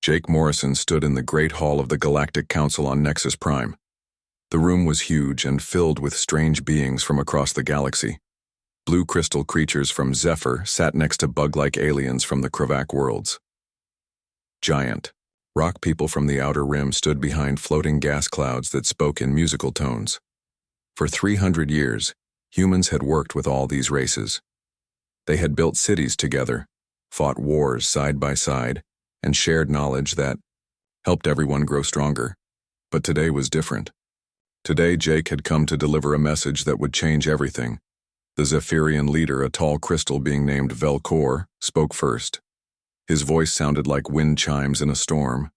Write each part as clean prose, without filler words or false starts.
Jake Morrison stood in the Great Hall of the Galactic Council on Nexus Prime. The room was huge and filled with strange beings from across the galaxy. Blue crystal creatures from Zephyr sat next to bug-like aliens from the Kravak worlds. Giant, rock people from the Outer Rim stood behind floating gas clouds that spoke in musical tones. For 300 years, humans had worked with all these races. They had built cities together, fought wars side by side, and shared knowledge that helped everyone grow stronger. But today was different. Today, Jake had come to deliver a message that would change everything. The Zephyrian leader, a tall crystal being named Velcor, spoke first. His voice sounded like wind chimes in a storm.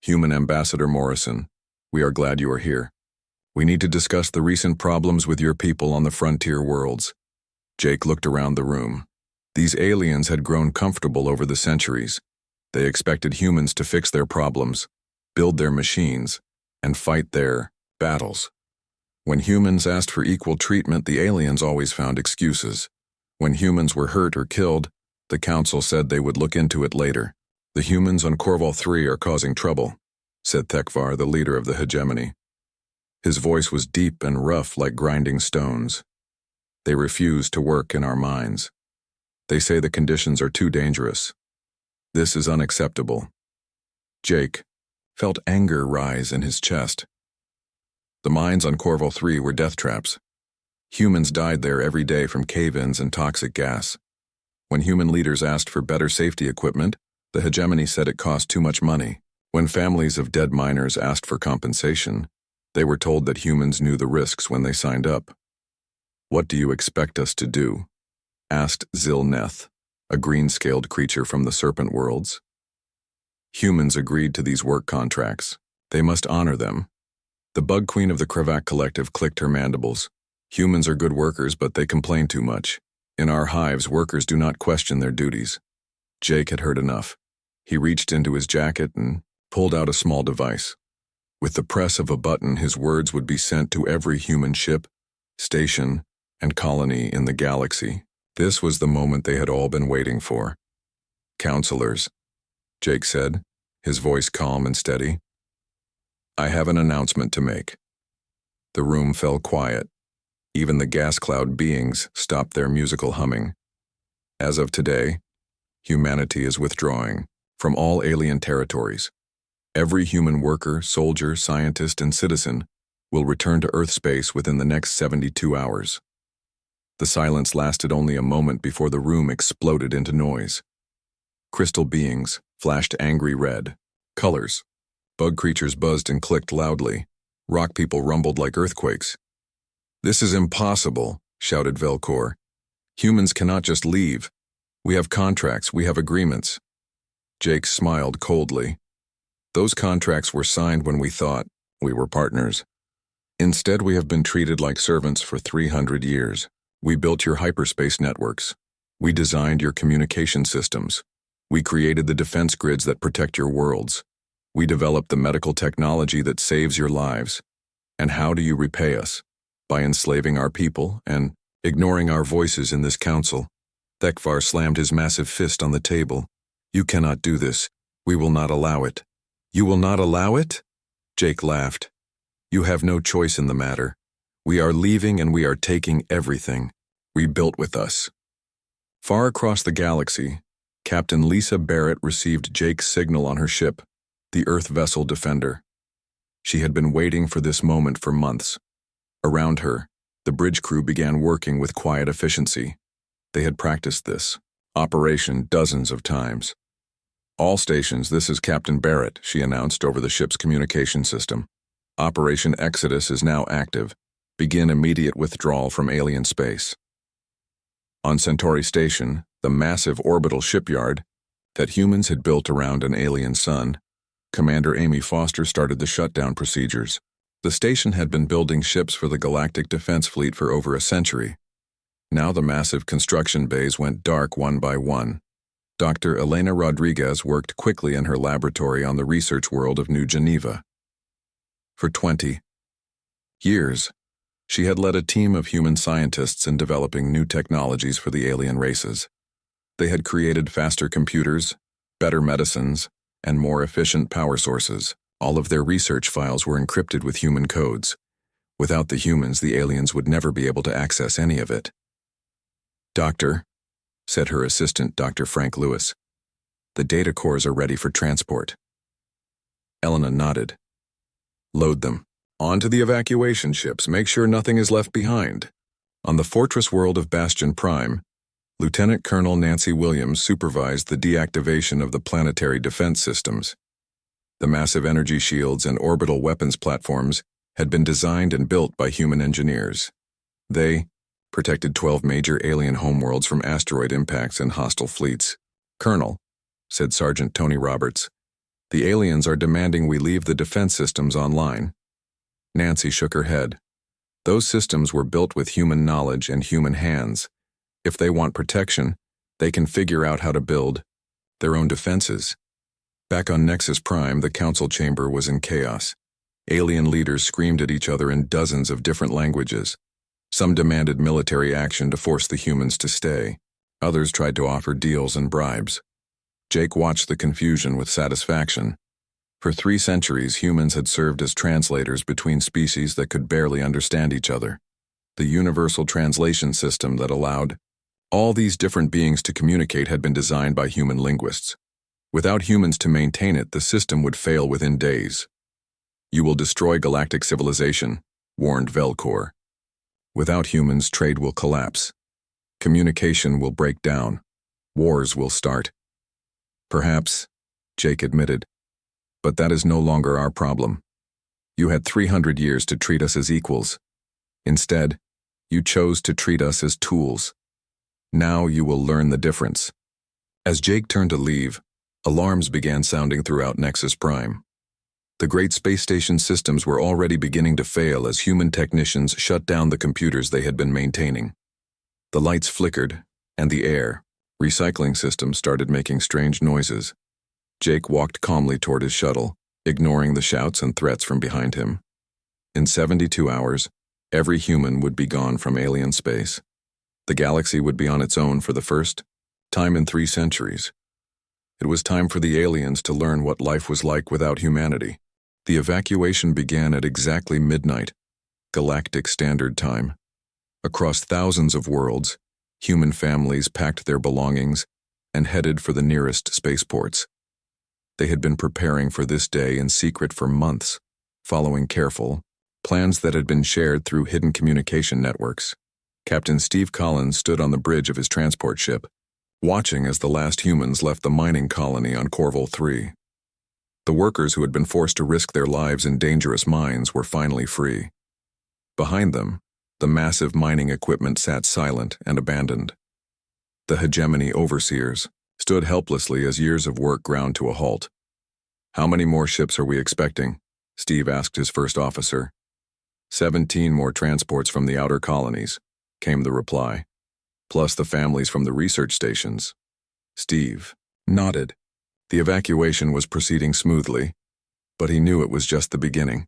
"Human Ambassador Morrison, we are glad you are here. We need to discuss the recent problems with your people on the frontier worlds." Jake looked around the room. These aliens had grown comfortable over the centuries. They expected humans to fix their problems, build their machines, and fight their battles. When humans asked for equal treatment, the aliens always found excuses. When humans were hurt or killed, the council said they would look into it later. "The humans on Corval 3 are causing trouble," said Thekvar, the leader of the hegemony. His voice was deep and rough like grinding stones. "They refuse to work in our mines. They say the conditions are too dangerous. This is unacceptable." Jake felt anger rise in his chest. The mines on Corval 3 were death traps. Humans died there every day from cave-ins and toxic gas. When human leaders asked for better safety equipment, the hegemony said it cost too much money. When families of dead miners asked for compensation, they were told that humans knew the risks when they signed up. "What do you expect us to do?" asked Zilneth, a green-scaled creature from the Serpent Worlds. Humans agreed to these work contracts. They must honor them. The Bug Queen of the Kravak Collective clicked her mandibles. "Humans are good workers, but they complain too much. In our hives, workers do not question their duties." Jake had heard enough. He reached into his jacket and pulled out a small device. With the press of a button, his words would be sent to every human ship, station, and colony in the galaxy. This was the moment they had all been waiting for. "Counselors," Jake said, his voice calm and steady. "I have an announcement to make." The room fell quiet. Even the gas cloud beings stopped their musical humming. As of today, humanity is withdrawing from all alien territories. Every human worker, soldier, scientist, and citizen will return to Earth space within the next 72 hours. The silence lasted only a moment before the room exploded into noise. Crystal beings flashed angry red colors. Bug creatures buzzed and clicked loudly. Rock people rumbled like earthquakes. "This is impossible," shouted Velcor. "Humans cannot just leave. We have contracts, we have agreements." Jake smiled coldly. "Those contracts were signed when we thought we were partners. Instead, we have been treated like servants for 300 years. We built your hyperspace networks. We designed your communication systems. We created the defense grids that protect your worlds. We developed the medical technology that saves your lives. And how do you repay us? By enslaving our people and ignoring our voices in this council." Thekvar slammed his massive fist on the table. "You cannot do this. We will not allow it." "You will not allow it?" Jake laughed. "You have no choice in the matter. We are leaving and we are taking everything. Rebuilt with us." Far across the galaxy, Captain Lisa Barrett received Jake's signal on her ship, the Earth vessel Defender. She had been waiting for this moment for months. Around her, the bridge crew began working with quiet efficiency. They had practiced this operation dozens of times. "All stations, this is Captain Barrett," she announced over the ship's communication system. "Operation Exodus is now active. Begin immediate withdrawal from alien space." On Centauri Station, the massive orbital shipyard that humans had built around an alien sun, Commander Amy Foster started the shutdown procedures. The station had been building ships for the Galactic Defense Fleet for over a century. Now the massive construction bays went dark one by one. Dr. Elena Rodriguez worked quickly in her laboratory on the research world of New Geneva. For 20 years, she had led a team of human scientists in developing new technologies for the alien races. They had created faster computers, better medicines, and more efficient power sources. All of their research files were encrypted with human codes. Without the humans, the aliens would never be able to access any of it. "Doctor," said her assistant, Dr. Frank Lewis, "the data cores are ready for transport." Elena nodded. "Load them. On to the evacuation ships. Make sure nothing is left behind." On the fortress world of Bastion Prime, Lieutenant Colonel Nancy Williams supervised the deactivation of the planetary defense systems. The massive energy shields and orbital weapons platforms had been designed and built by human engineers. They protected 12 major alien homeworlds from asteroid impacts and hostile fleets. "Colonel," said Sergeant Tony Roberts, "the aliens are demanding we leave the defense systems online." Nancy shook her head. "Those systems were built with human knowledge and human hands. If they want protection, they can figure out how to build their own defenses." Back on Nexus Prime, the council chamber was in chaos. Alien leaders screamed at each other in dozens of different languages. Some demanded military action to force the humans to stay. Others tried to offer deals and bribes. Jake watched the confusion with satisfaction. For 3 centuries, humans had served as translators between species that could barely understand each other. The universal translation system that allowed all these different beings to communicate had been designed by human linguists. Without humans to maintain it, the system would fail within days. "You will destroy galactic civilization," warned Velcor. "Without humans, trade will collapse. Communication will break down. Wars will start." "Perhaps," Jake admitted, "but that is no longer our problem. You had 300 years to treat us as equals. Instead, you chose to treat us as tools. Now you will learn the difference." As Jake turned to leave, alarms began sounding throughout Nexus Prime. The great space station systems were already beginning to fail as human technicians shut down the computers they had been maintaining. The lights flickered, and the air recycling system started making strange noises. Jake walked calmly toward his shuttle, ignoring the shouts and threats from behind him. In 72 hours, every human would be gone from alien space. The galaxy would be on its own for the first time in 3 centuries. It was time for the aliens to learn what life was like without humanity. The evacuation began at exactly midnight, Galactic Standard Time. Across thousands of worlds, human families packed their belongings and headed for the nearest spaceports. They had been preparing for this day in secret for months, following careful plans that had been shared through hidden communication networks. Captain Steve Collins stood on the bridge of his transport ship, watching as the last humans left the mining colony on Corval 3. The workers who had been forced to risk their lives in dangerous mines were finally free. Behind them, the massive mining equipment sat silent and abandoned. The hegemony overseers stood helplessly as years of work ground to a halt. "How many more ships are we expecting?" Steve asked his first officer. 17 more transports from the outer colonies," came the reply, "plus the families from the research stations." Steve nodded. The evacuation was proceeding smoothly, but he knew it was just the beginning.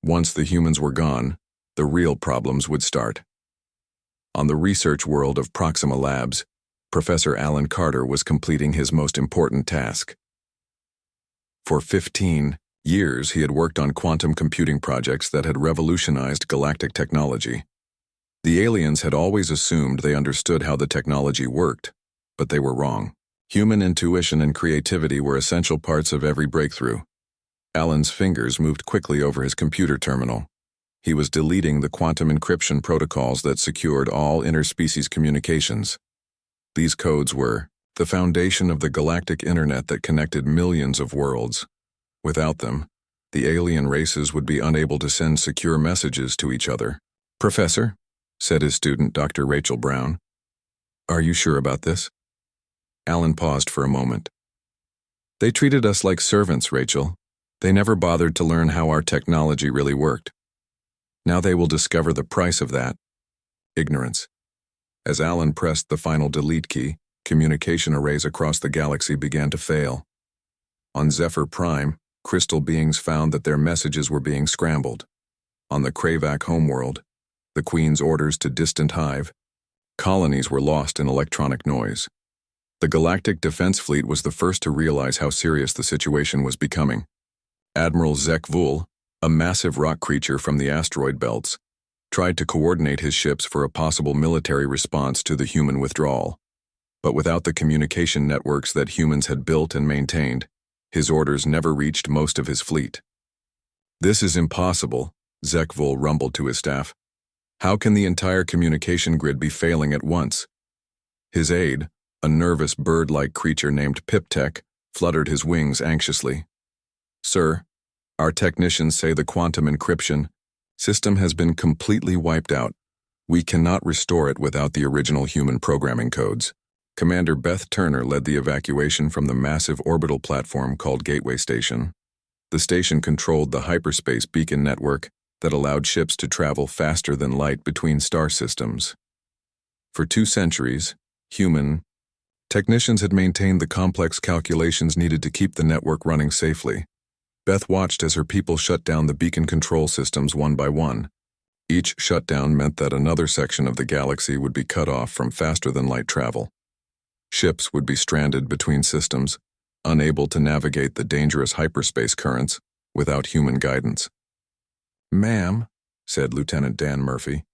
Once the humans were gone, the real problems would start. On the research world of Proxima Labs, Professor Alan Carter was completing his most important task. For 15 years, he had worked on quantum computing projects that had revolutionized galactic technology. The aliens had always assumed they understood how the technology worked, but they were wrong. Human intuition and creativity were essential parts of every breakthrough. Alan's fingers moved quickly over his computer terminal. He was deleting the quantum encryption protocols that secured all interspecies communications. These codes were the foundation of the galactic internet that connected millions of worlds. Without them, the alien races would be unable to send secure messages to each other. "Professor," said his student, Dr. Rachel Brown, "are you sure about this?" Alan paused for a moment. "They treated us like servants, Rachel. They never bothered to learn how our technology really worked. Now they will discover the price of that: ignorance." As Alan pressed the final delete key, communication arrays across the galaxy began to fail. On Zephyr Prime, crystal beings found that their messages were being scrambled. On the Kravac homeworld, the Queen's orders to distant Hive, colonies were lost in electronic noise. The Galactic Defense Fleet was the first to realize how serious the situation was becoming. Admiral Zek Vul, a massive rock creature from the asteroid belts, tried to coordinate his ships for a possible military response to the human withdrawal. But without the communication networks that humans had built and maintained, his orders never reached most of his fleet. "This is impossible," Zek Vul rumbled to his staff. "How can the entire communication grid be failing at once?" His aide, a nervous bird-like creature named Piptek, fluttered his wings anxiously. "Sir, our technicians say the quantum encryption system has been completely wiped out. We cannot restore it without the original human programming codes." Commander Beth Turner led the evacuation from the massive orbital platform called Gateway Station. The station controlled the hyperspace beacon network that allowed ships to travel faster than light between star systems. For 2 centuries, human technicians had maintained the complex calculations needed to keep the network running safely. Beth watched as her people shut down the beacon control systems one by one. Each shutdown meant that another section of the galaxy would be cut off from faster-than-light travel. Ships would be stranded between systems, unable to navigate the dangerous hyperspace currents without human guidance. "Ma'am," said Lieutenant Dan Murphy,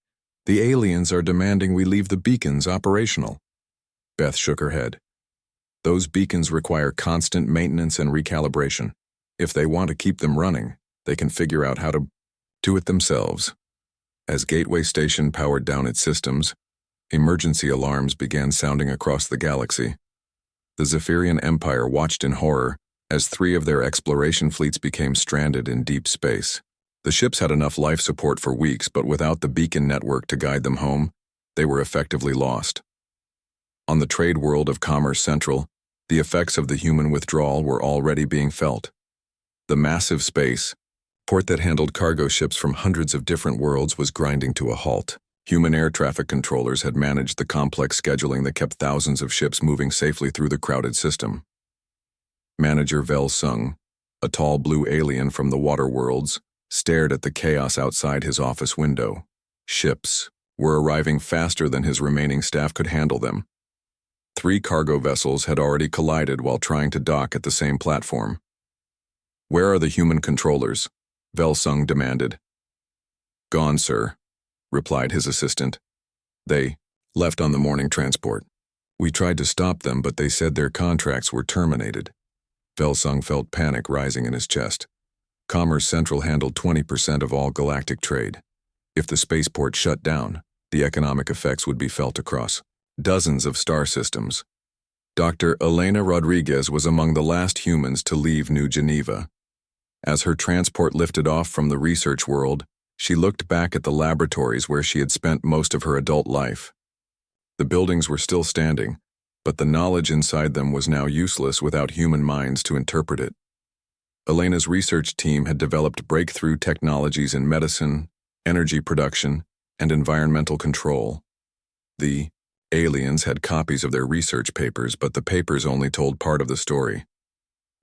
"the aliens are demanding we leave the beacons operational." Beth shook her head. "Those beacons require constant maintenance and recalibration. If they want to keep them running, they can figure out how to do it themselves." As Gateway Station powered down its systems, emergency alarms began sounding across the galaxy. The Zephyrian Empire watched in horror as 3 of their exploration fleets became stranded in deep space. The ships had enough life support for weeks, but without the beacon network to guide them home, they were effectively lost. On the trade world of Commerce Central, the effects of the human withdrawal were already being felt. The massive space port that handled cargo ships from hundreds of different worlds was grinding to a halt. Human air traffic controllers had managed the complex scheduling that kept thousands of ships moving safely through the crowded system. Manager Vel Sung, a tall blue alien from the water worlds, stared at the chaos outside his office window. Ships were arriving faster than his remaining staff could handle them. 3 cargo vessels had already collided while trying to dock at the same platform. "Where are the human controllers?" Vel Sung demanded. "Gone, sir," replied his assistant. "They left on the morning transport. We tried to stop them, but they said their contracts were terminated." Vel Sung felt panic rising in his chest. Commerce Central handled 20% of all galactic trade. If the spaceport shut down, the economic effects would be felt across dozens of star systems. Dr. Elena Rodriguez was among the last humans to leave New Geneva. As her transport lifted off from the research world, she looked back at the laboratories where she had spent most of her adult life. The buildings were still standing, but the knowledge inside them was now useless without human minds to interpret it. Elena's research team had developed breakthrough technologies in medicine, energy production, and environmental control. The aliens had copies of their research papers, but the papers only told part of the story.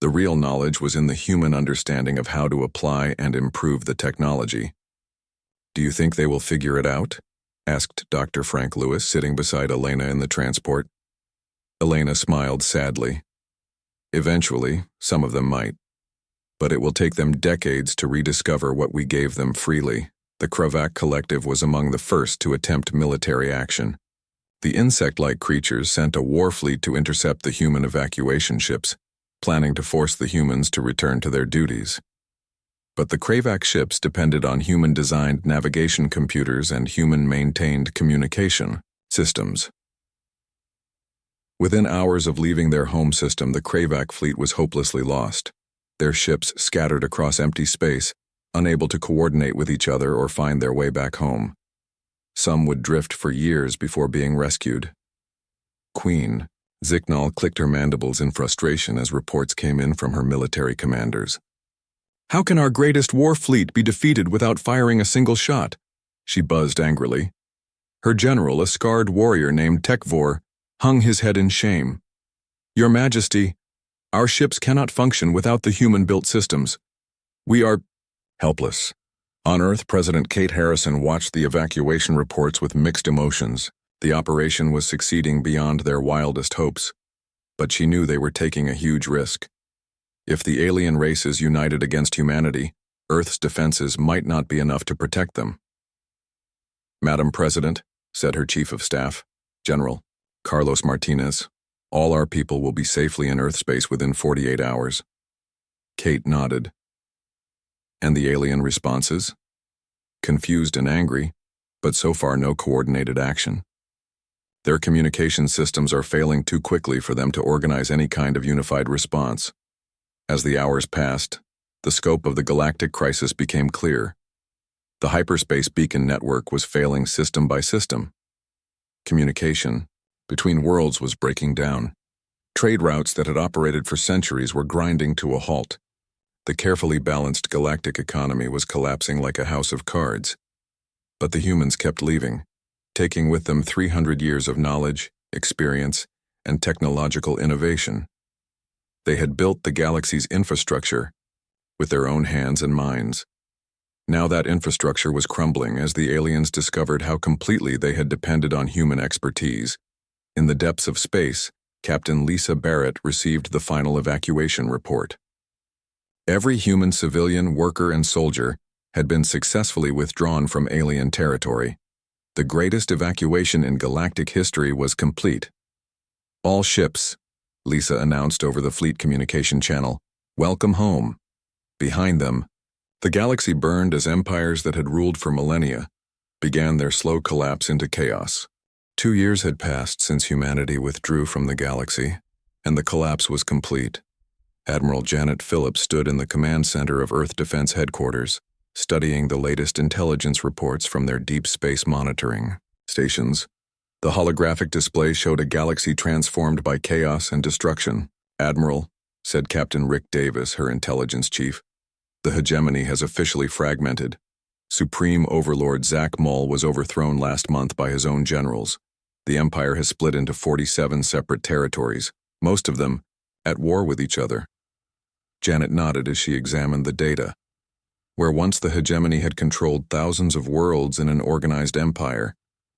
The real knowledge was in the human understanding of how to apply and improve the technology. "Do you think they will figure it out?" asked Dr. Frank Lewis, sitting beside Elena in the transport. Elena smiled sadly. "Eventually, some of them might. But it will take them decades to rediscover what we gave them freely." The Kravak Collective was among the first to attempt military action. The insect-like creatures sent a war fleet to intercept the human evacuation ships, planning to force the humans to return to their duties. But the Kravak ships depended on human-designed navigation computers and human-maintained communication systems. Within hours of leaving their home system, the Kravak fleet was hopelessly lost. Their ships scattered across empty space, unable to coordinate with each other or find their way back home. Some would drift for years before being rescued. Queen Zicknall clicked her mandibles in frustration as reports came in from her military commanders. "How can our greatest war fleet be defeated without firing a single shot?" she buzzed angrily. Her general, a scarred warrior named Tekvor, hung his head in shame. "Your Majesty, our ships cannot function without the human-built systems. We are helpless." On Earth, President Kate Harrison watched the evacuation reports with mixed emotions. The operation was succeeding beyond their wildest hopes. but she knew they were taking a huge risk. If the alien races united against humanity, Earth's defenses might not be enough to protect them. "Madam President," said her Chief of Staff, General Carlos Martinez, "all our people will be safely in Earth space within 48 hours. Kate nodded. And the alien responses? Confused and angry, but so far no coordinated action. Their communication systems are failing too quickly for them to organize any kind of unified response. As the hours passed, the scope of the galactic crisis became clear. The hyperspace beacon network was failing system by system. Communication between worlds was breaking down. Trade routes that had operated for centuries were grinding to a halt. The carefully balanced galactic economy was collapsing like a house of cards. But the humans kept leaving, taking with them 300 years of knowledge, experience, and technological innovation. They had built the galaxy's infrastructure with their own hands and minds. Now that infrastructure was crumbling as the aliens discovered how completely they had depended on human expertise. In the depths of space, Captain Lisa Barrett received the final evacuation report. Every human civilian, worker, and soldier had been successfully withdrawn from alien territory. The greatest evacuation in galactic history was complete. "All ships," Lisa announced over the fleet communication channel, "welcome home." Behind them, the galaxy burned as empires that had ruled for millennia began their slow collapse into chaos. 2 years had passed since humanity withdrew from the galaxy, and the collapse was complete. Admiral Janet Phillips stood in the command center of Earth Defense Headquarters, studying the latest intelligence reports from their deep space monitoring stations. The holographic display showed a galaxy transformed by chaos and destruction. "Admiral," said Captain Rick Davis, her intelligence chief, "the hegemony has officially fragmented. Supreme Overlord Zach Mull was overthrown last month by his own generals. The Empire has split into 47 separate territories, most of them at war with each other." Janet nodded as she examined the data. Where once the hegemony had controlled thousands of worlds in an organized empire,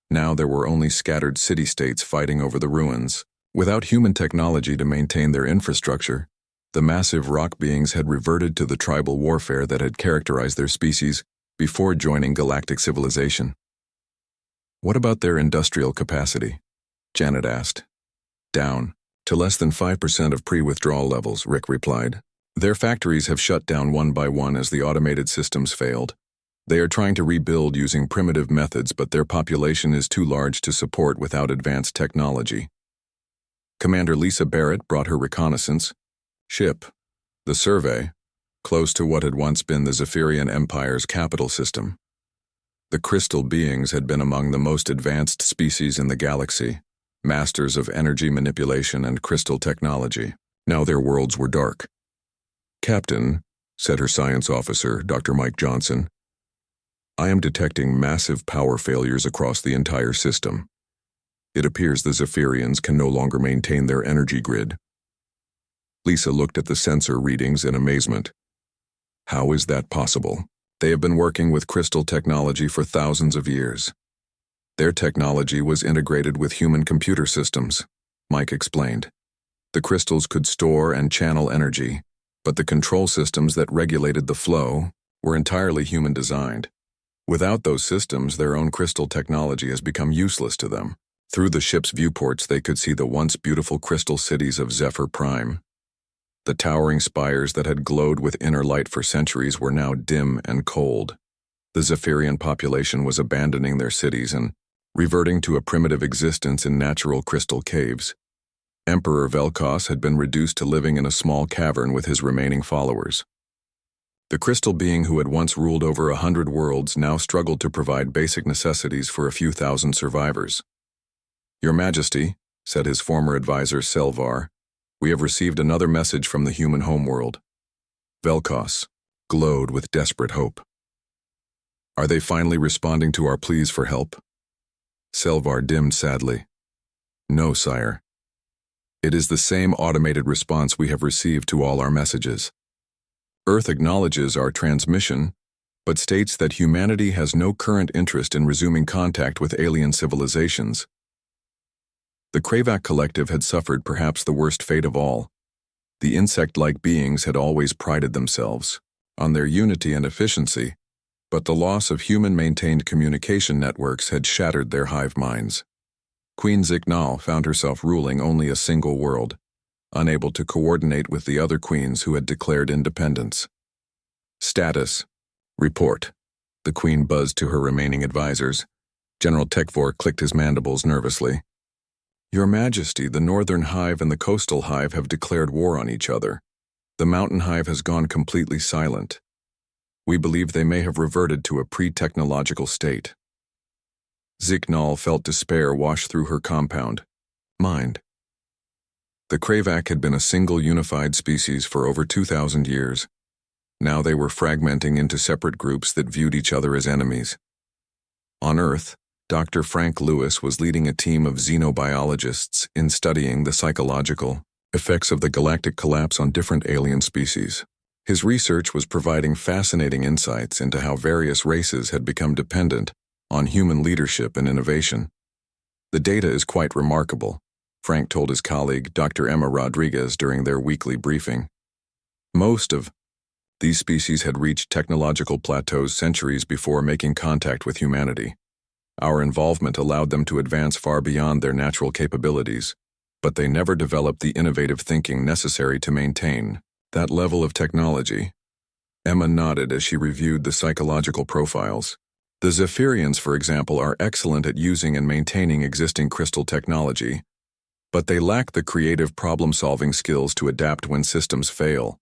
now there were only scattered city-states fighting over the ruins. Without human technology to maintain their infrastructure, the massive rock beings had reverted to the tribal warfare that had characterized their species before joining galactic civilization. "What about their industrial capacity?" Janet asked. "Down to less than 5% of pre-withdrawal levels," Rick replied. "Their factories have shut down one by one as the automated systems failed. They are trying to rebuild using primitive methods, but their population is too large to support without advanced technology." Commander Lisa Barrett brought her reconnaissance ship, the Survey, close to what had once been the Zephyrian Empire's capital system. The crystal beings had been among the most advanced species in the galaxy, masters of energy manipulation and crystal technology. Now their worlds were dark. "Captain," said her science officer, Dr. Mike Johnson, "I am detecting massive power failures across the entire system. It appears the Zephyrians can no longer maintain their energy grid." Lisa looked at the sensor readings in amazement. "How is that possible? They have been working with crystal technology for thousands of years." "Their technology was integrated with human computer systems," Mike explained. "The crystals could store and channel energy, but the control systems that regulated the flow were entirely human-designed. Without those systems, their own crystal technology has become useless to them." Through the ship's viewports, they could see the once beautiful crystal cities of Zephyr Prime. The towering spires that had glowed with inner light for centuries were now dim and cold. The Zephyrian population was abandoning their cities and reverting to a primitive existence in natural crystal caves. Emperor Velkos had been reduced to living in a small cavern with his remaining followers. The crystal being who had once ruled over 100 worlds now struggled to provide basic necessities for a few thousand survivors. "Your Majesty," said his former advisor Selvar, "we have received another message from the human homeworld." Velkos glowed with desperate hope. "Are they finally responding to our pleas for help?" Selvar dimmed sadly. "No, sire. It is the same automated response we have received to all our messages. Earth acknowledges our transmission, but states that humanity has no current interest in resuming contact with alien civilizations." The Kravak Collective had suffered perhaps the worst fate of all. The insect-like beings had always prided themselves on their unity and efficiency, but the loss of human-maintained communication networks had shattered their hive minds. Queen Zignal found herself ruling only a single world, unable to coordinate with the other queens who had declared independence. Status. Report. The queen buzzed to her remaining advisors. General Tekvor clicked his mandibles nervously. Your Majesty, the Northern Hive and the Coastal Hive have declared war on each other. The Mountain Hive has gone completely silent. We believe they may have reverted to a pre-technological state. Zignal felt despair wash through her compound. Mind. The Kravak had been a single unified species for over 2,000 years. Now they were fragmenting into separate groups that viewed each other as enemies. On Earth, Dr. Frank Lewis was leading a team of xenobiologists in studying the psychological effects of the galactic collapse on different alien species. His research was providing fascinating insights into how various races had become dependent on human leadership and innovation. The data is quite remarkable, Frank told his colleague, Dr. Emma Rodriguez, during their weekly briefing. Most of these species had reached technological plateaus centuries before making contact with humanity. Our involvement allowed them to advance far beyond their natural capabilities, but they never developed the innovative thinking necessary to maintain that level of technology. Emma nodded as she reviewed the psychological profiles. The Zephyrians, for example, are excellent at using and maintaining existing crystal technology, but they lack the creative problem-solving skills to adapt when systems fail.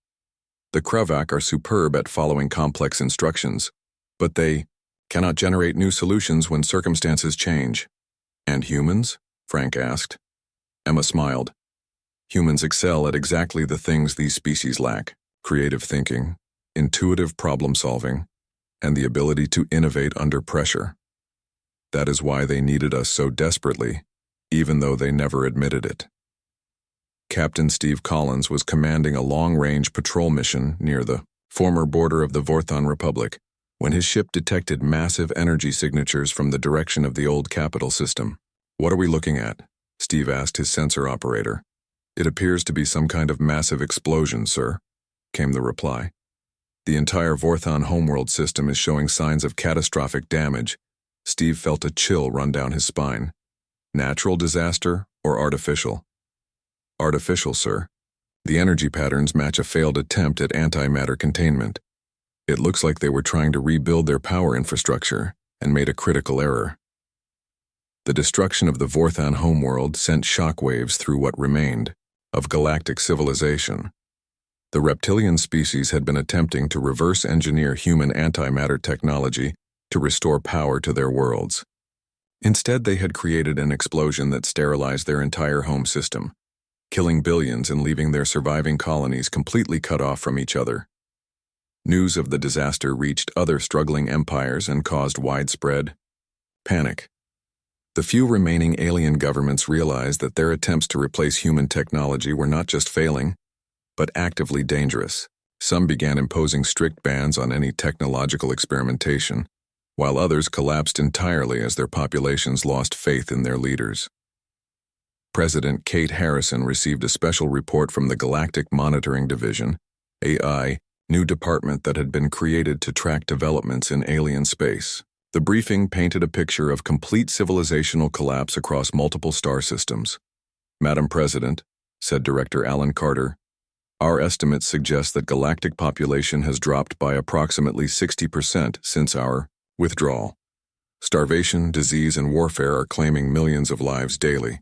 The Kravak are superb at following complex instructions, but they cannot generate new solutions when circumstances change. And humans? Frank asked. Emma smiled. Humans excel at exactly the things these species lack: creative thinking, intuitive problem-solving, and the ability to innovate under pressure. That is why they needed us so desperately, even though they never admitted it. Captain Steve Collins was commanding a long-range patrol mission near the former border of the Vorthon Republic when his ship detected massive energy signatures from the direction of the old capital system. What are we looking at? Steve asked his sensor operator. It appears to be some kind of massive explosion, sir, came the reply. The entire Vorthon homeworld system is showing signs of catastrophic damage. Steve felt a chill run down his spine. Natural disaster or artificial? Artificial, sir. The energy patterns match a failed attempt at antimatter containment. It looks like they were trying to rebuild their power infrastructure and made a critical error. The destruction of the Vorthon homeworld sent shockwaves through what remained of galactic civilization. The reptilian species had been attempting to reverse engineer human antimatter technology to restore power to their worlds. Instead, they had created an explosion that sterilized their entire home system, killing billions and leaving their surviving colonies completely cut off from each other. News of the disaster reached other struggling empires and caused widespread panic. The few remaining alien governments realized that their attempts to replace human technology were not just failing, but actively dangerous. Some began imposing strict bans on any technological experimentation, while others collapsed entirely as their populations lost faith in their leaders. President Kate Harrison received a special report from the Galactic Monitoring Division, AI, new department that had been created to track developments in alien space. The briefing painted a picture of complete civilizational collapse across multiple star systems. Madam President, said Director Alan Carter, our estimates suggest that galactic population has dropped by approximately 60% since our withdrawal. Starvation, disease, and warfare are claiming millions of lives daily.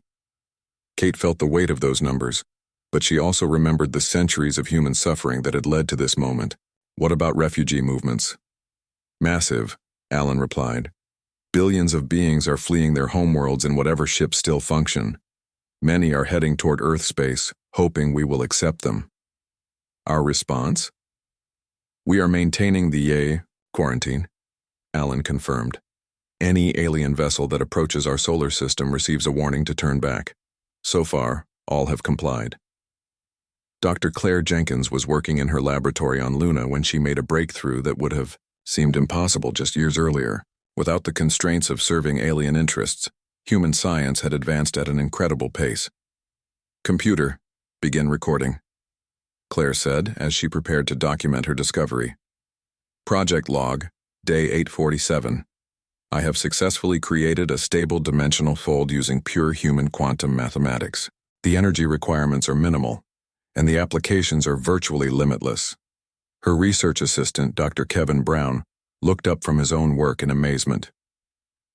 Kate felt the weight of those numbers, but she also remembered the centuries of human suffering that had led to this moment. What about refugee movements? Massive, Alan replied. Billions of beings are fleeing their homeworlds in whatever ships still function. Many are heading toward Earth space, hoping we will accept them. Our response? We are maintaining the quarantine, Alan confirmed. Any alien vessel that approaches our solar system receives a warning to turn back. So far, all have complied. Dr. Claire Jenkins was working in her laboratory on Luna when she made a breakthrough that would have seemed impossible just years earlier. Without the constraints of serving alien interests, Human science had advanced at an incredible pace. "Computer, begin recording," Claire said as she prepared to document her discovery. "Project log, day 847. I have successfully created a stable dimensional fold using pure human quantum mathematics. The energy requirements are minimal, and the applications are virtually limitless." Her research assistant, Dr. Kevin Brown, looked up from his own work in amazement.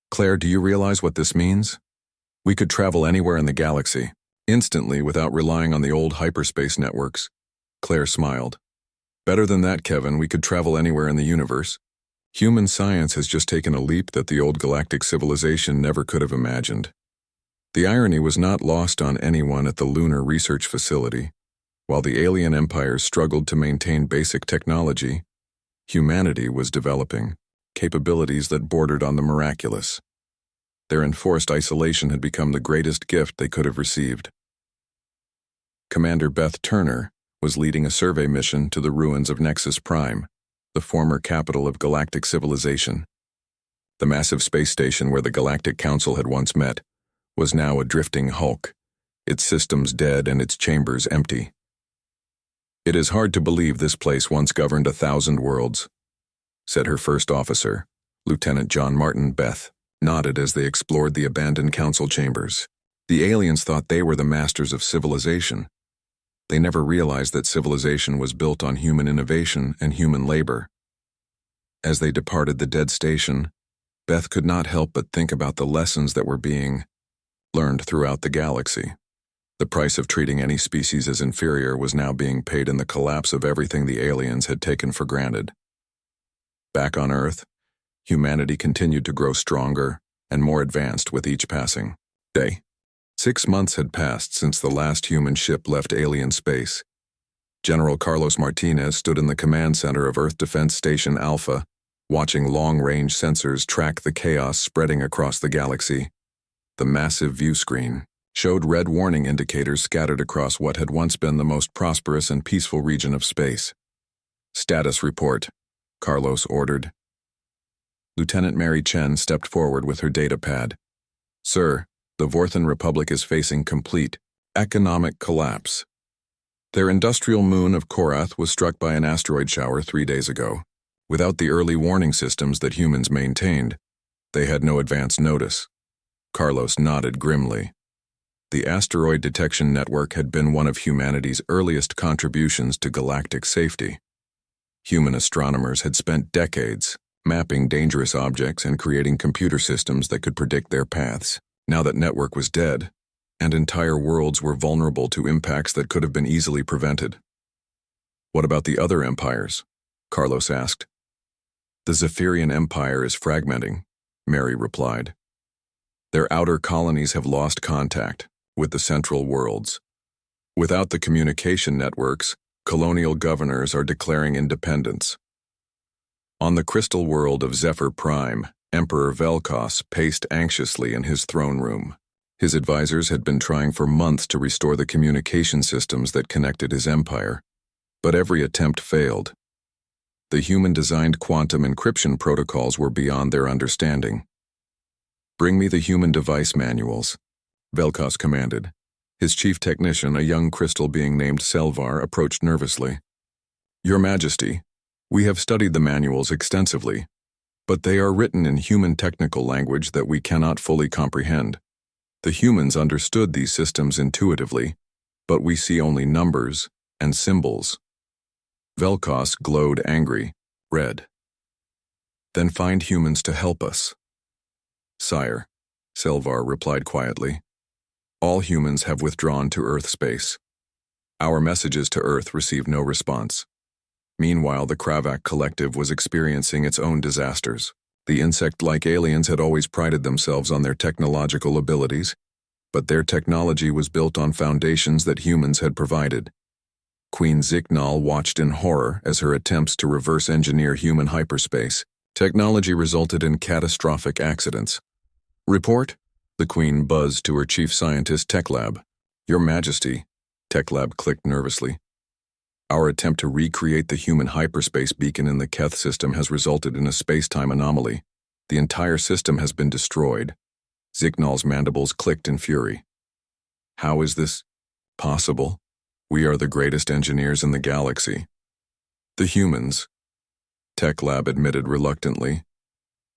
"Claire, do you realize what this means? We could travel anywhere in the galaxy, instantly without relying on the old hyperspace networks." Claire smiled. "Better than that, Kevin, we could travel anywhere in the universe. Human science has just taken a leap that the old galactic civilization never could have imagined." The irony was not lost on anyone at the lunar research facility. While the alien empires struggled to maintain basic technology, humanity was developing capabilities that bordered on the miraculous. Their enforced isolation had become the greatest gift they could have received. Commander Beth Turner was leading a survey mission to the ruins of Nexus Prime, the former capital of galactic civilization. The massive space station where the Galactic Council had once met was now a drifting hulk, its systems dead and its chambers empty. "It is hard to believe this place once governed 1,000 worlds," said her first officer, Lieutenant John Martin. Beth nodded as they explored the abandoned council chambers. The aliens thought they were the masters of civilization. They never realized that civilization was built on human innovation and human labor. As they departed the dead station, Beth could not help but think about the lessons that were being learned throughout the galaxy. The price of treating any species as inferior was now being paid in the collapse of everything the aliens had taken for granted. Back on Earth, humanity continued to grow stronger and more advanced with each passing day. 6 months had passed since the last human ship left alien space. General Carlos Martinez stood in the command center of Earth Defense Station Alpha, watching long-range sensors track the chaos spreading across the galaxy. The massive view screen showed red warning indicators scattered across what had once been the most prosperous and peaceful region of space. "Status report," Carlos ordered. Lieutenant Mary Chen stepped forward with her data pad. "Sir, the Vorthan Republic is facing complete economic collapse. Their industrial moon of Korath was struck by an asteroid shower 3 days ago. Without the early warning systems that humans maintained, they had no advance notice." Carlos nodded grimly. The asteroid detection network had been one of humanity's earliest contributions to galactic safety. Human astronomers had spent decades mapping dangerous objects and creating computer systems that could predict their paths. Now that network was dead, and entire worlds were vulnerable to impacts that could have been easily prevented. "What about the other empires?" Carlos asked. "The Zephyrian Empire is fragmenting," Mary replied. "Their outer colonies have lost contact with the central worlds. Without the communication networks, colonial governors are declaring independence." On the crystal world of Zephyr Prime, Emperor Velkos paced anxiously in his throne room. His advisors had been trying for months to restore the communication systems that connected his empire, but every attempt failed. The human-designed quantum encryption protocols were beyond their understanding. "Bring me the human device manuals," Velkos commanded. His chief technician, a young crystal being named Selvar, approached nervously. "Your Majesty, we have studied the manuals extensively, but they are written in human technical language that we cannot fully comprehend. The humans understood these systems intuitively, but we see only numbers and symbols." Velkos glowed angry, red. "Then find humans to help us." "Sire," Selvar replied quietly, "all humans have withdrawn to Earth space. Our messages to Earth received no response." Meanwhile, the Kravak Collective was experiencing its own disasters. The insect-like aliens had always prided themselves on their technological abilities, but their technology was built on foundations that humans had provided. Queen Ziknal watched in horror as her attempts to reverse-engineer human hyperspace technology resulted in catastrophic accidents. "Report?" the Queen buzzed to her chief scientist, Techlab. "Your Majesty," Techlab clicked nervously. "Our attempt to recreate the human hyperspace beacon in the Keth system has resulted in a space-time anomaly. The entire system has been destroyed." Zignal's mandibles clicked in fury. How is this possible? We are the greatest engineers in the galaxy. The humans, Tech Lab admitted reluctantly.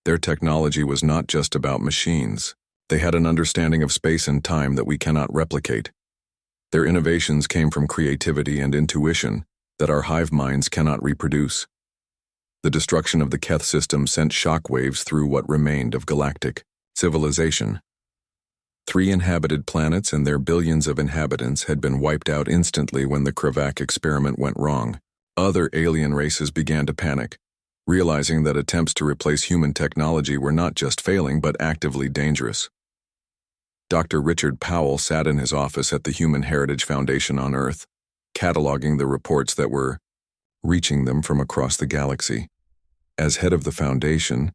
Their technology was not just about machines. They had an understanding of space and time that we cannot replicate. Their innovations came from creativity and intuition that our hive minds cannot reproduce. The destruction of the Keth system sent shockwaves through what remained of galactic civilization. 3 inhabited planets and their billions of inhabitants had been wiped out instantly when the Kravak experiment went wrong. Other alien races began to panic, realizing that attempts to replace human technology were not just failing but actively dangerous. Dr. Richard Powell sat in his office at the Human Heritage Foundation on Earth, cataloging the reports that were reaching them from across the galaxy. As head of the foundation,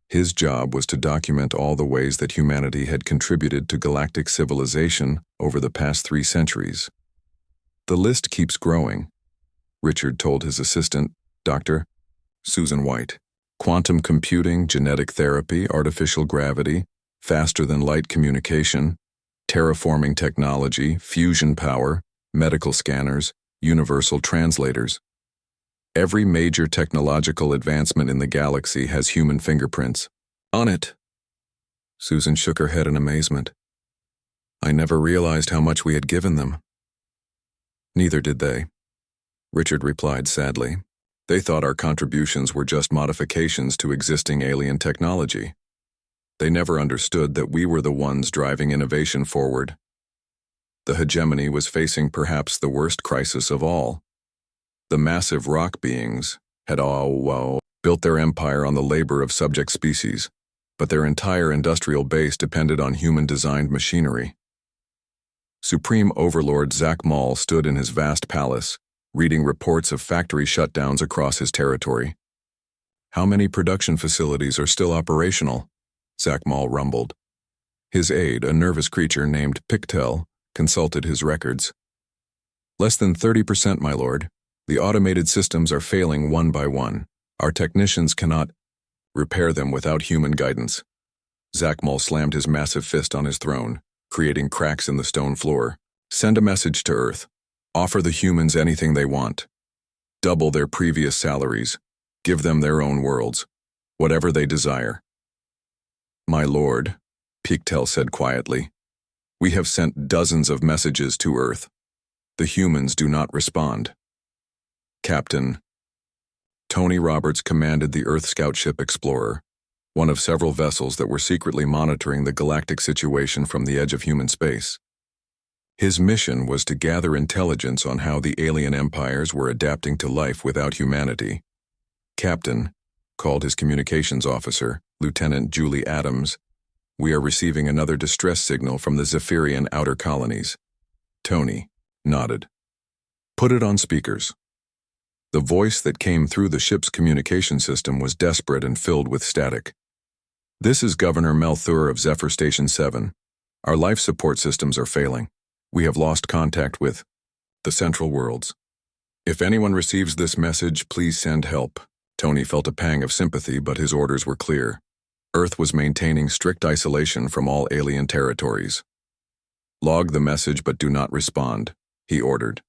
his job was to document all the ways that humanity had contributed to galactic civilization over the past 3 centuries. The list keeps growing, Richard told his assistant, Dr. Susan White. Quantum computing, genetic therapy, artificial gravity, faster-than-light communication, terraforming technology, fusion power, medical scanners, universal translators. Every major technological advancement in the galaxy has human fingerprints on it. Susan shook her head in amazement. I never realized how much we had given them. Neither did they, Richard replied sadly. They thought our contributions were just modifications to existing alien technology. They never understood that we were the ones driving innovation forward. The hegemony was facing perhaps the worst crisis of all. The massive rock beings had all built their empire on the labor of subject species, but their entire industrial base depended on human-designed machinery. Supreme Overlord Zach Maul stood in his vast palace, reading reports of factory shutdowns across his territory. How many production facilities are still operational? Zach Maul rumbled. His aide, a nervous creature named Pictel, consulted his records. Less than 30%, my lord. The automated systems are failing one by one. Our technicians cannot repair them without human guidance. Zach Maul slammed his massive fist on his throne, creating cracks in the stone floor. Send a message to Earth. Offer the humans anything they want. Double their previous salaries. Give them their own worlds. Whatever they desire. My lord, Pictel said quietly, we have sent dozens of messages to Earth. The humans do not respond. Captain Tony Roberts commanded the Earth Scout Ship Explorer, one of several vessels that were secretly monitoring the galactic situation from the edge of human space. His mission was to gather intelligence on how the alien empires were adapting to life without humanity. Captain, called his communications officer, Lieutenant Julie Adams, we are receiving another distress signal from the Zephyrian outer colonies. Tony nodded. Put it on speakers. The voice that came through the ship's communication system was desperate and filled with static. This is Governor Melthur of Zephyr Station 7. Our life support systems are failing. We have lost contact with the Central Worlds. If anyone receives this message, please send help. Tony felt a pang of sympathy, but his orders were clear. Earth was maintaining strict isolation from all alien territories. Log the message but do not respond, he ordered.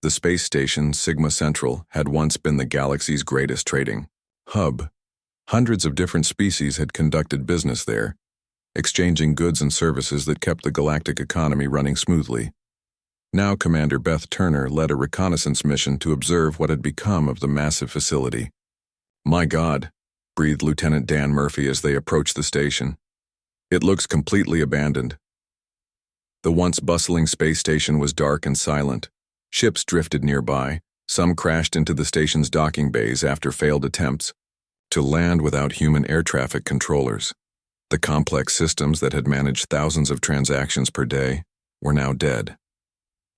The space station, Sigma Central, had once been the galaxy's greatest trading hub. Hundreds of different species had conducted business there, exchanging goods and services that kept the galactic economy running smoothly. Now Commander Beth Turner led a reconnaissance mission to observe what had become of the massive facility. My God, breathed Lieutenant Dan Murphy as they approached the station. It looks completely abandoned. The once bustling space station was dark and silent. Ships drifted nearby. Some crashed into the station's docking bays after failed attempts to land without human air traffic controllers. The complex systems that had managed thousands of transactions per day were now dead.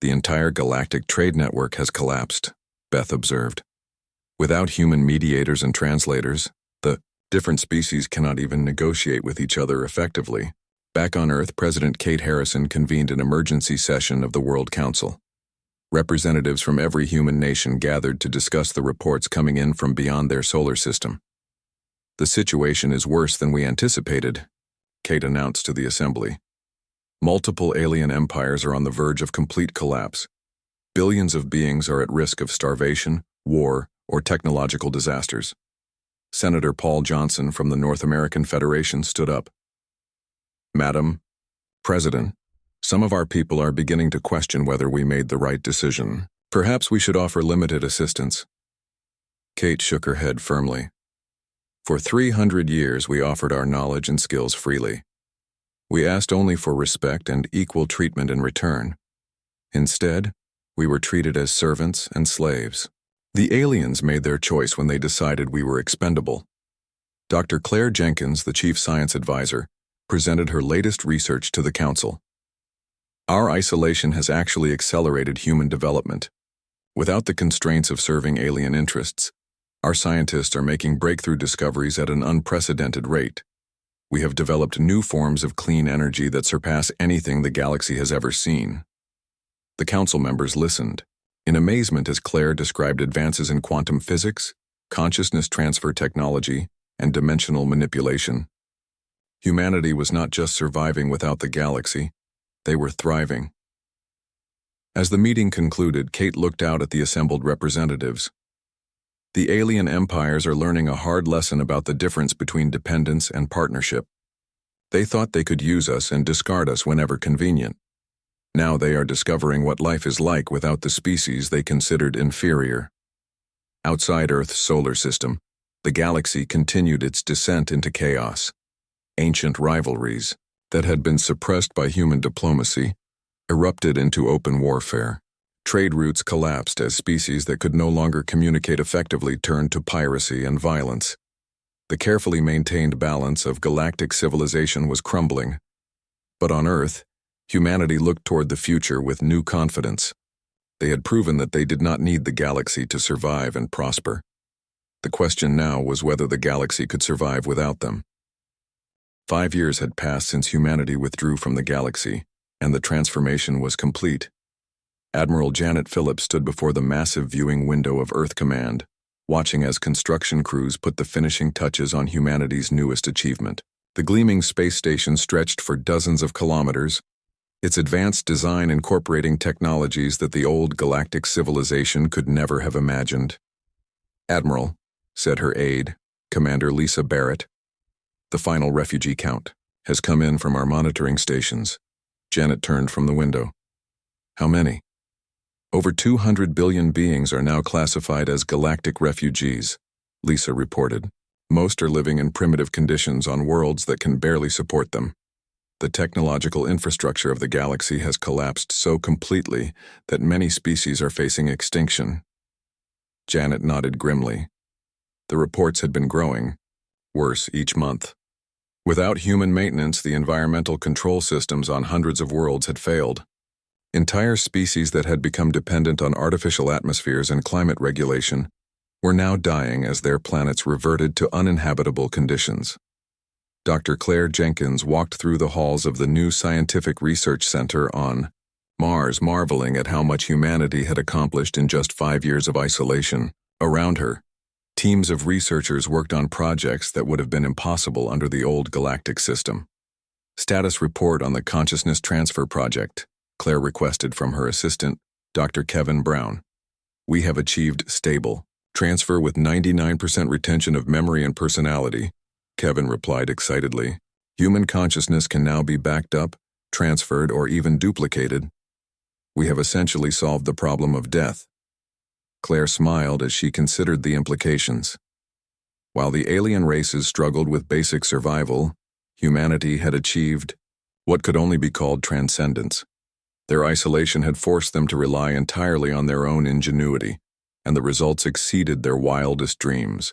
The entire galactic trade network has collapsed, Beth observed. Without human mediators and translators, the different species cannot even negotiate with each other effectively. Back on Earth, President Kate Harrison convened an emergency session of the World Council. Representatives from every human nation gathered to discuss the reports coming in from beyond their solar system. The situation is worse than we anticipated, Kate announced to the assembly. Multiple alien empires are on the verge of complete collapse. Billions of beings are at risk of starvation, war, or technological disasters. Senator Paul Johnson from the North American Federation stood up. Madam President, some of our people are beginning to question whether we made the right decision. Perhaps we should offer limited assistance. Kate shook her head firmly. For 300 years, we offered our knowledge and skills freely. We asked only for respect and equal treatment in return. Instead, we were treated as servants and slaves. The aliens made their choice when they decided we were expendable. Dr. Claire Jenkins, the Chief Science Advisor, presented her latest research to the Council. Our isolation has actually accelerated human development. Without the constraints of serving alien interests, our scientists are making breakthrough discoveries at an unprecedented rate. We have developed new forms of clean energy that surpass anything the galaxy has ever seen. The Council members listened, in amazement as Claire described advances in quantum physics, consciousness transfer technology, and dimensional manipulation. Humanity was not just surviving without the galaxy, they were thriving. As the meeting concluded, Kate looked out at the assembled representatives. The alien empires are learning a hard lesson about the difference between dependence and partnership. They thought they could use us and discard us whenever convenient. Now they are discovering what life is like without the species they considered inferior. Outside Earth's solar system, the galaxy continued its descent into chaos. Ancient rivalries that had been suppressed by human diplomacy erupted into open warfare. Trade routes collapsed as species that could no longer communicate effectively turned to piracy and violence. The carefully maintained balance of galactic civilization was crumbling. But on Earth, humanity looked toward the future with new confidence. They had proven that they did not need the galaxy to survive and prosper. The question now was whether the galaxy could survive without them. 5 years had passed since humanity withdrew from the galaxy, and the transformation was complete. Admiral Janet Phillips stood before the massive viewing window of Earth Command, watching as construction crews put the finishing touches on humanity's newest achievement. The gleaming space station stretched for dozens of kilometers, its advanced design incorporating technologies that the old galactic civilization could never have imagined. "Admiral," said her aide, Commander Lisa Barrett, "the final refugee count has come in from our monitoring stations." Janet turned from the window. "How many?" "Over 200 billion beings are now classified as galactic refugees," Lisa reported. "Most are living in primitive conditions on worlds that can barely support them. The technological infrastructure of the galaxy has collapsed so completely that many species are facing extinction." Janet nodded grimly. The reports had been growing, worse each month. Without human maintenance, the environmental control systems on hundreds of worlds had failed. Entire species that had become dependent on artificial atmospheres and climate regulation were now dying as their planets reverted to uninhabitable conditions. Dr. Claire Jenkins walked through the halls of the new Scientific Research Center on Mars, marveling at how much humanity had accomplished in just 5 years of isolation. Around her, teams of researchers worked on projects that would have been impossible under the old galactic system. "Status report on the Consciousness Transfer Project," Claire requested from her assistant, Dr. Kevin Brown. "We have achieved stable transfer with 99% retention of memory and personality," Kevin replied excitedly. "Human consciousness can now be backed up, transferred, or even duplicated. We have essentially solved the problem of death." Claire smiled as she considered the implications. While the alien races struggled with basic survival, humanity had achieved what could only be called transcendence. Their isolation had forced them to rely entirely on their own ingenuity, and the results exceeded their wildest dreams.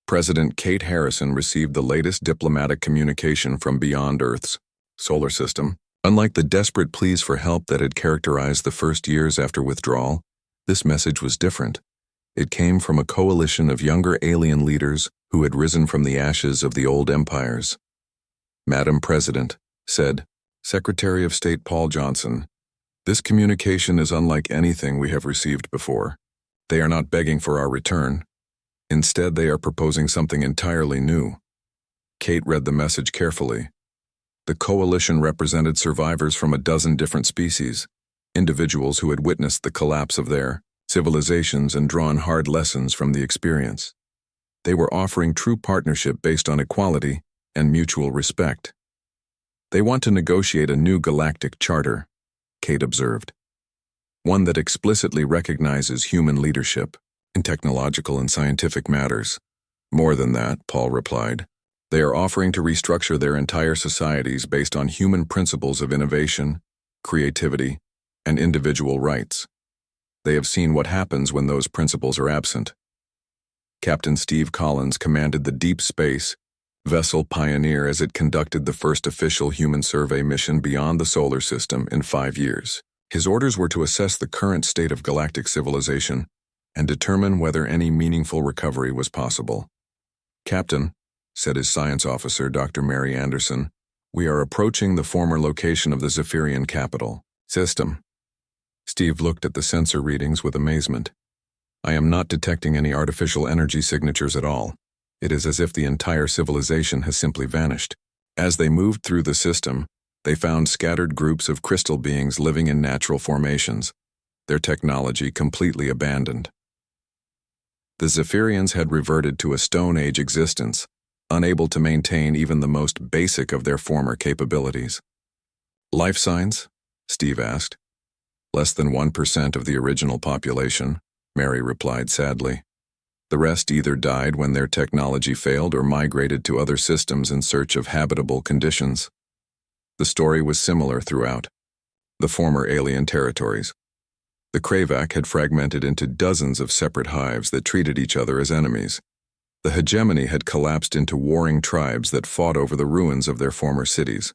President Kate Harrison received the latest diplomatic communication from beyond Earth's solar system. Unlike the desperate pleas for help that had characterized the first years after withdrawal, this message was different. It came from a coalition of younger alien leaders who had risen from the ashes of the old empires. "Madam President," said Secretary of State Paul Johnson, "this communication is unlike anything we have received before. They are not begging for our return. Instead, they are proposing something entirely new. Kate read the message carefully. The coalition represented survivors from a dozen different species, individuals who had witnessed the collapse of their civilizations and drawn hard lessons from the experience. They were offering true partnership based on equality and mutual respect. They want to negotiate a new galactic charter, Kate observed. One that explicitly recognizes human leadership in technological and scientific matters. More than that, Paul replied. They are offering to restructure their entire societies based on human principles of innovation, creativity, and individual rights. They have seen what happens when those principles are absent. Captain Steve Collins commanded the Deep Space vessel Pioneer as it conducted the first official human survey mission beyond the solar system in 5 years. His orders were to assess the current state of galactic civilization and determine whether any meaningful recovery was possible. Captain, said his science officer, Dr. Mary Anderson, we are approaching the former location of the Zephyrian capital system. Steve looked at the sensor readings with amazement. I am not detecting any artificial energy signatures at all. It is as if the entire civilization has simply vanished. As they moved through the system, they found scattered groups of crystal beings living in natural formations, their technology completely abandoned. The Zephyrians had reverted to a Stone Age existence, unable to maintain even the most basic of their former capabilities. Life signs? Steve asked. Less than 1% of the original population, Mary replied sadly. The rest either died when their technology failed or migrated to other systems in search of habitable conditions. The story was similar throughout the former alien territories. The Krayvac had fragmented into dozens of separate hives that treated each other as enemies. The hegemony had collapsed into warring tribes that fought over the ruins of their former cities.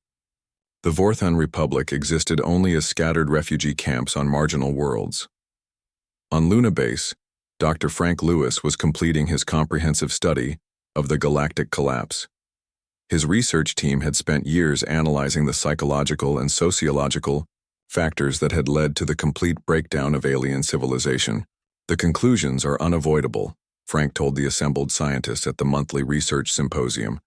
The Vorthon Republic existed only as scattered refugee camps on marginal worlds. On Luna Base, Dr. Frank Lewis was completing his comprehensive study of the galactic collapse. His research team had spent years analyzing the psychological and sociological factors that had led to the complete breakdown of alien civilization. The conclusions are unavoidable, Frank told the assembled scientists at the monthly research symposium.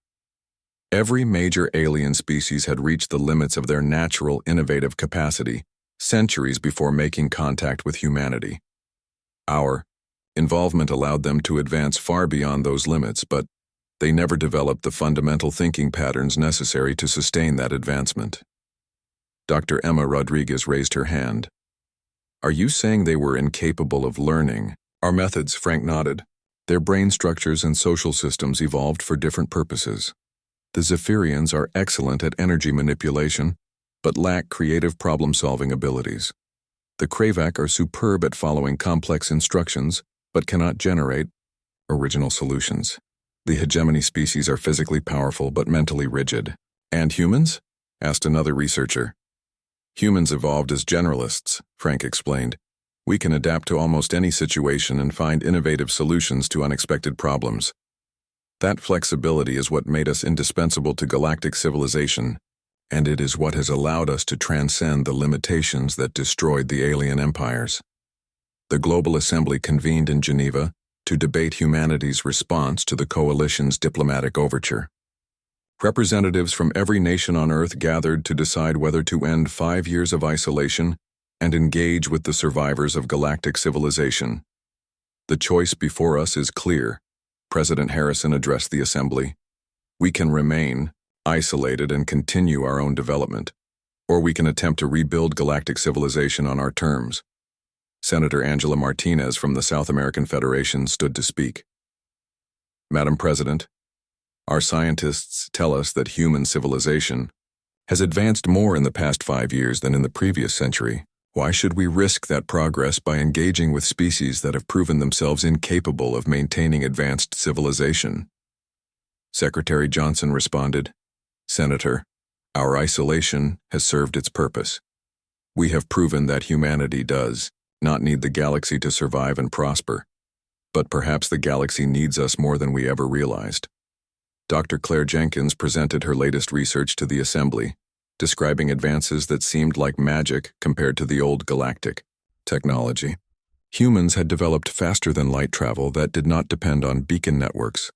Every major alien species had reached the limits of their natural innovative capacity centuries before making contact with humanity. Our involvement allowed them to advance far beyond those limits, but they never developed the fundamental thinking patterns necessary to sustain that advancement. Dr. Emma Rodriguez raised her hand. Are you saying they were incapable of learning our methods? Frank nodded. Their brain structures and social systems evolved for different purposes. The Zephyrians are excellent at energy manipulation, but lack creative problem-solving abilities. The Krayvac are superb at following complex instructions, but cannot generate original solutions. The hegemony species are physically powerful but mentally rigid. And humans? Asked another researcher. Humans evolved as generalists, Frank explained. We can adapt to almost any situation and find innovative solutions to unexpected problems. That flexibility is what made us indispensable to galactic civilization, and it is what has allowed us to transcend the limitations that destroyed the alien empires. The Global Assembly convened in Geneva to debate humanity's response to the coalition's diplomatic overture. Representatives from every nation on Earth gathered to decide whether to end 5 years of isolation and engage with the survivors of galactic civilization. The choice before us is clear, President Harrison addressed the Assembly. We can remain isolated and continue our own development, or we can attempt to rebuild galactic civilization on our terms. Senator Angela Martinez from the South American Federation stood to speak. Madam President, our scientists tell us that human civilization has advanced more in the past 5 years than in the previous century. Why should we risk that progress by engaging with species that have proven themselves incapable of maintaining advanced civilization? Secretary Johnson responded, Senator, our isolation has served its purpose. We have proven that humanity does not need the galaxy to survive and prosper, but perhaps the galaxy needs us more than we ever realized. Dr. Claire Jenkins presented her latest research to the Assembly, describing advances that seemed like magic compared to the old galactic technology. Humans had developed faster-than-light travel that did not depend on beacon networks,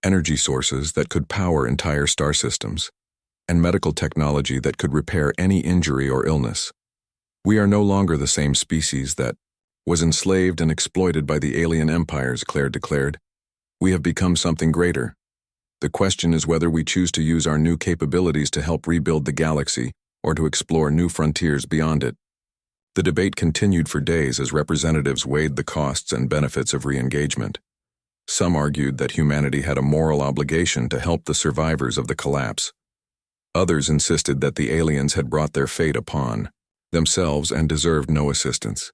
energy sources that could power entire star systems, and medical technology that could repair any injury or illness. We are no longer the same species that was enslaved and exploited by the alien empires, Claire declared. We have become something greater. The question is whether we choose to use our new capabilities to help rebuild the galaxy or to explore new frontiers beyond it. The debate continued for days as representatives weighed the costs and benefits of re-engagement. Some argued that humanity had a moral obligation to help the survivors of the collapse. Others insisted that the aliens had brought their fate upon themselves and deserved no assistance.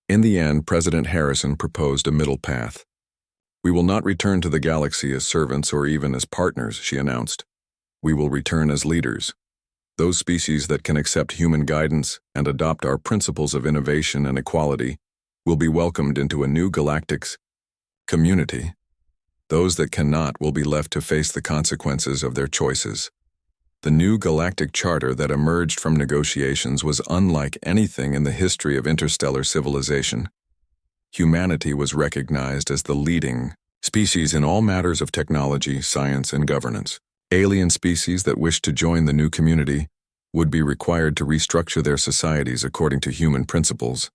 In the end, President Harrison proposed a middle path. We will not return to the galaxy as servants or even as partners, she announced. We will return as leaders. Those species that can accept human guidance and adopt our principles of innovation and equality will be welcomed into a new galactic community. Those that cannot will be left to face the consequences of their choices. The new galactic charter that emerged from negotiations was unlike anything in the history of interstellar civilization. Humanity was recognized as the leading species in all matters of technology, science, and governance. Alien species that wished to join the new community would be required to restructure their societies according to human principles.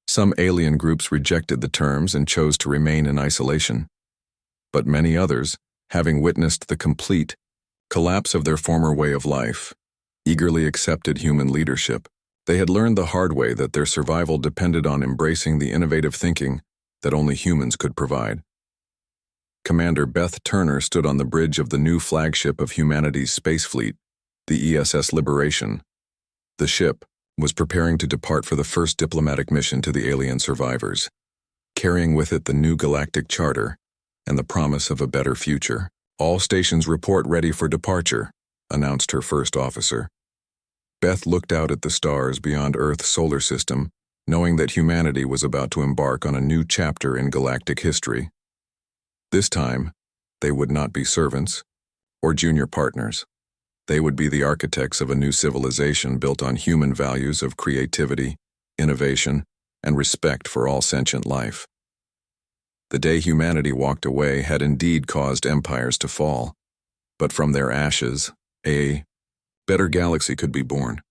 Some alien groups rejected the terms and chose to remain in isolation. But many others, having witnessed the complete collapse of their former way of life, eagerly accepted human leadership. They had learned the hard way that their survival depended on embracing the innovative thinking that only humans could provide. Commander Beth Turner stood on the bridge of the new flagship of humanity's space fleet, the ESS Liberation. The ship was preparing to depart for the first diplomatic mission to the alien survivors, carrying with it the new galactic charter and the promise of a better future. All stations report ready for departure, announced her first officer. Beth looked out at the stars beyond Earth's solar system, knowing that humanity was about to embark on a new chapter in galactic history. This time, they would not be servants or junior partners. They would be the architects of a new civilization built on human values of creativity, innovation, and respect for all sentient life. The day humanity walked away had indeed caused empires to fall, but from their ashes, a better galaxy could be born.